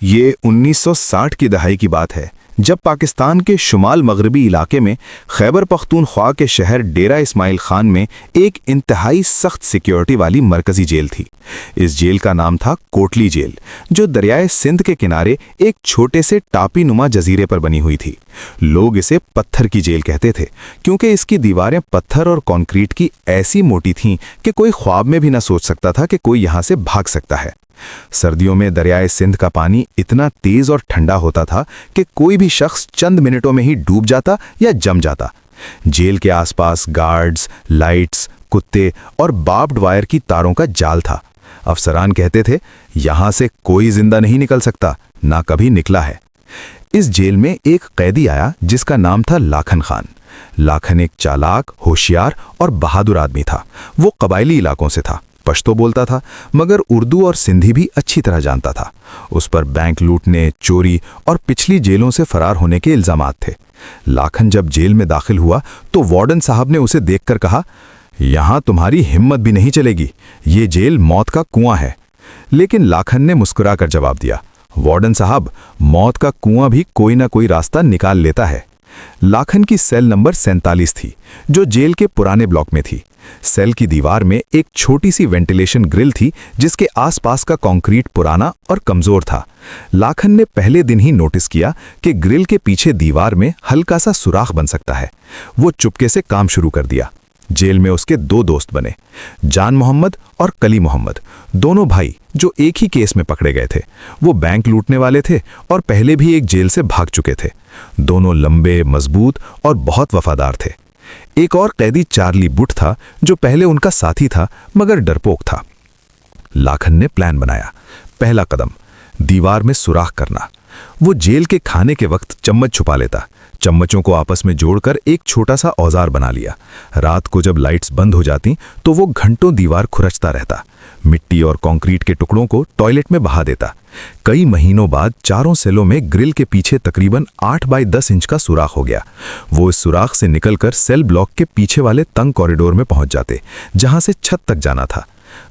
ये 1960 की दहाई की बात है, जब पाकिस्तान के शुमाल मगरबी इलाके में खैबर पख्तूनख्वा के शहर डेरा इस्माइल खान में एक इंतहाई सख्त सिक्योरिटी वाली मरकजी जेल थी। इस जेल का नाम था कोटली जेल, जो दरियाए सिंध के किनारे एक छोटे से टापी नुमा जजीरे पर बनी हुई थी। लोग इसे पत्थर की जेल कहते थे, क्योंकि इसकी दीवारें पत्थर और कंक्रीट की ऐसी मोटी थीं कि कोई ख्वाब में भी न सोच सकता था कि कोई यहाँ से भाग सकता है। सर्दियों में दरियाए सिंध का पानी इतना तेज और ठंडा होता था कि कोई भी शख्स चंद मिनटों में ही डूब जाता या जम जाता। जेल के आसपास गार्ड्स, लाइट्स, कुत्ते और बार्ब्ड वायर की तारों का जाल था। अफसरान कहते थे, यहां से कोई जिंदा नहीं निकल सकता, ना कभी निकला है। इस जेल में एक कैदी आया जिसका नाम था लाखन खान। लाखन एक चालाक, होशियार और बहादुर आदमी था। वो कबायली इलाकों से था, पश्तो बोलता था, मगर उर्दू और सिंधी भी अच्छी तरह जानता था। उस पर बैंक लूटने, चोरी और पिछली जेलों से फरार होने के इल्जामात थे। लाखन जब जेल में दाखिल हुआ तो वार्डन साहब ने उसे देखकर कहा, यहां तुम्हारी हिम्मत भी नहीं चलेगी, ये जेल मौत का कुआं है। लेकिन लाखन ने मुस्कुराकर जवाब दिया, वार्डन साहब, मौत का कुआं भी कोई ना कोई रास्ता निकाल लेता है। लाखन की सेल नंबर 47 थी, जो जेल के पुराने ब्लॉक में थी। सेल की दीवार में एक छोटी सी वेंटिलेशन ग्रिल थी, जिसके आसपास का कंक्रीट पुराना और कमजोर था। लाखन ने पहले दिन ही नोटिस किया कि ग्रिल के पीछे दीवार में हल्का सा सुराख बन सकता है। वो चुपके से काम शुरू कर दिया। जेल में उसके दो दोस्त बने, जान मोहम्मद और कली मोहम्मद, दोनों भाई जो एक ही केस में पकड़े गए थे। वो बैंक लूटने वाले थे और पहले भी एक जेल से भाग चुके थे। दोनों लंबे, मजबूत और बहुत वफादार थे। एक और कैदी चार्ली बुट था, जो पहले उनका साथी था मगर डरपोक था। लाखन ने प्लान बनाया। पहला कदम, दीवार में सुराख करना। वो जेल के खाने के वक्त चम्मच छुपा लेता। चम्मचों को आपस में जोड़कर एक छोटा सा औजार बना लिया। रात को जब लाइट्स बंद हो जाती तो वो घंटों दीवार खुरचता रहता। मिट्टी और कंक्रीट के टुकड़ों को टॉयलेट में बहा देता। कई महीनों बाद चारों सेलों में ग्रिल के पीछे तकरीबन 8 बाई 10 इंच का सुराख हो गया। वो इस सुराख से निकलकर सेल ब्लॉक के पीछे वाले तंग कॉरिडोर में पहुंच जाते, जहां से छत तक जाना था।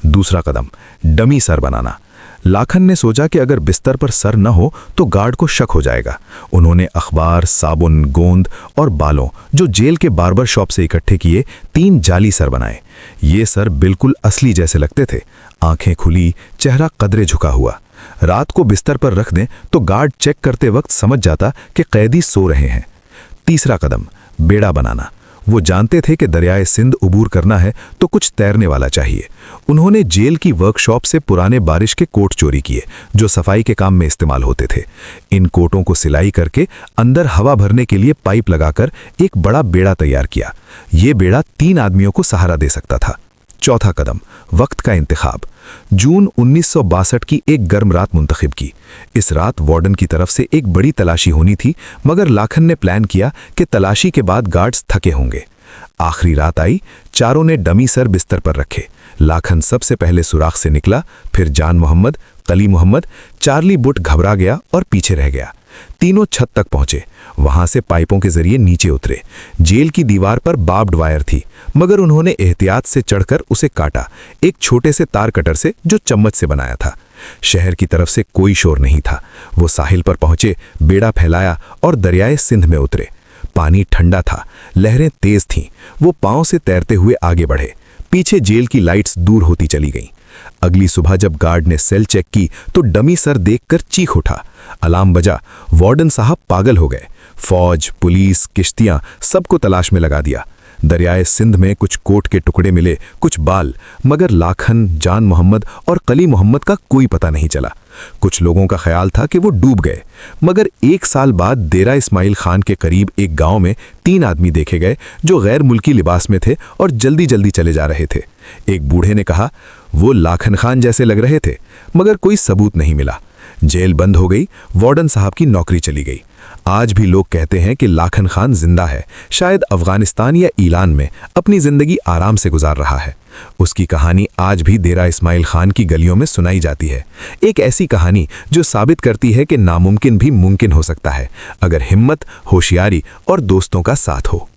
दूसरा कदम, डमी सर बनाना। लाखन ने सोचा कि अगर बिस्तर पर सर न हो तो गार्ड को शक हो जाएगा। उन्होंने अखबार, साबुन, गोंद और बालों जो जेल के बार्बर शॉप से इकट्ठे किए 3 जाली सर बनाए। ये सर बिल्कुल असली जैसे लगते थे, आंखें खुली, चेहरा कदरे झुका हुआ। रात को बिस्तर पर रख दें तो गार्ड चेक करते वक्त समझ जाता कि कैदी सो रहे हैं। तीसरा कदम, बेड़ा बनाना। वो जानते थे कि दरियाए सिंध उबूर करना है तो कुछ तैरने वाला चाहिए। उन्होंने जेल की वर्कशॉप से पुराने बारिश के कोट चोरी किए, जो सफाई के काम में इस्तेमाल होते थे। इन कोटों को सिलाई करके अंदर हवा भरने के लिए पाइप लगाकर एक बड़ा बेड़ा तैयार किया। ये बेड़ा 3 आदमियों को सहारा दे सकता था। चौथा कदम, वक्त का इंतखाब। जून 1962 की एक गर्म रात मुंतखब की। इस रात वार्डन की तरफ से एक बड़ी तलाशी होनी थी, मगर लाखन ने प्लान किया कि तलाशी के बाद गार्ड्स थके होंगे। आखिरी रात आई, चारों ने डमी सर बिस्तर पर रखे। लाखन सबसे पहले सुराख से निकला, फिर जान मोहम्मद, कली मोहम्मद। चार्ली बुट घबरा गया और पीछे रह गया। तीनों छत तक पहुंचे, वहां से पाइपों के जरिए नीचे उतरे। जेल की दीवार पर बार्ब्ड वायर थी, मगर उन्होंने एहतियात से चढ़कर उसे काटा, एक छोटे से तार कटर से जो चम्मच से बनाया था। शहर की तरफ से कोई शोर नहीं था। वो साहिल पर पहुंचे, बेड़ा फैलाया और दरियाए सिंध में उतरे। पानी ठंडा था, लहरें तेज थीं। वो पांव से तैरते हुए आगे बढ़े। पीछे जेल की लाइट्स दूर होती चली गईं। अगली सुबह जब गार्ड ने सेल चेक की तो डमी सर देखकर चीख उठा। अलार्म बजा। वार्डन साहब पागल हो गए। फौज, पुलिस, किश्तियां सबको तलाश में लगा दिया। दरियाए सिंध में कुछ कोट के टुकड़े मिले, कुछ बाल, मगर लाखन, जान मोहम्मद और कली मोहम्मद का कोई पता नहीं चला। कुछ लोगों का ख्याल था कि वो डूब गए, मगर 1 साल बाद डेरा इस्माइल खान के करीब एक गांव में 3 आदमी देखे गए जो गैर मुल्की लिबास में थे और जल्दी जल्दी चले जा रहे थे। एक बूढ़े ने कहा, वो लाखन खान जैसे लग रहे थे, मगर कोई सबूत नहीं मिला। जेल बंद हो गई, वार्डन साहब की नौकरी चली गई। आज भी लोग कहते हैं कि लाखन खान जिंदा है, शायद अफगानिस्तान या ईरान में अपनी जिंदगी आराम से गुजार रहा है। उसकी कहानी आज भी डेरा इस्माइल खान की गलियों में सुनाई जाती है। एक ऐसी कहानी जो साबित करती है कि नामुमकिन भी मुमकिन हो सकता है, अगर हिम्मत, होशियारी और दोस्तों का साथ हो।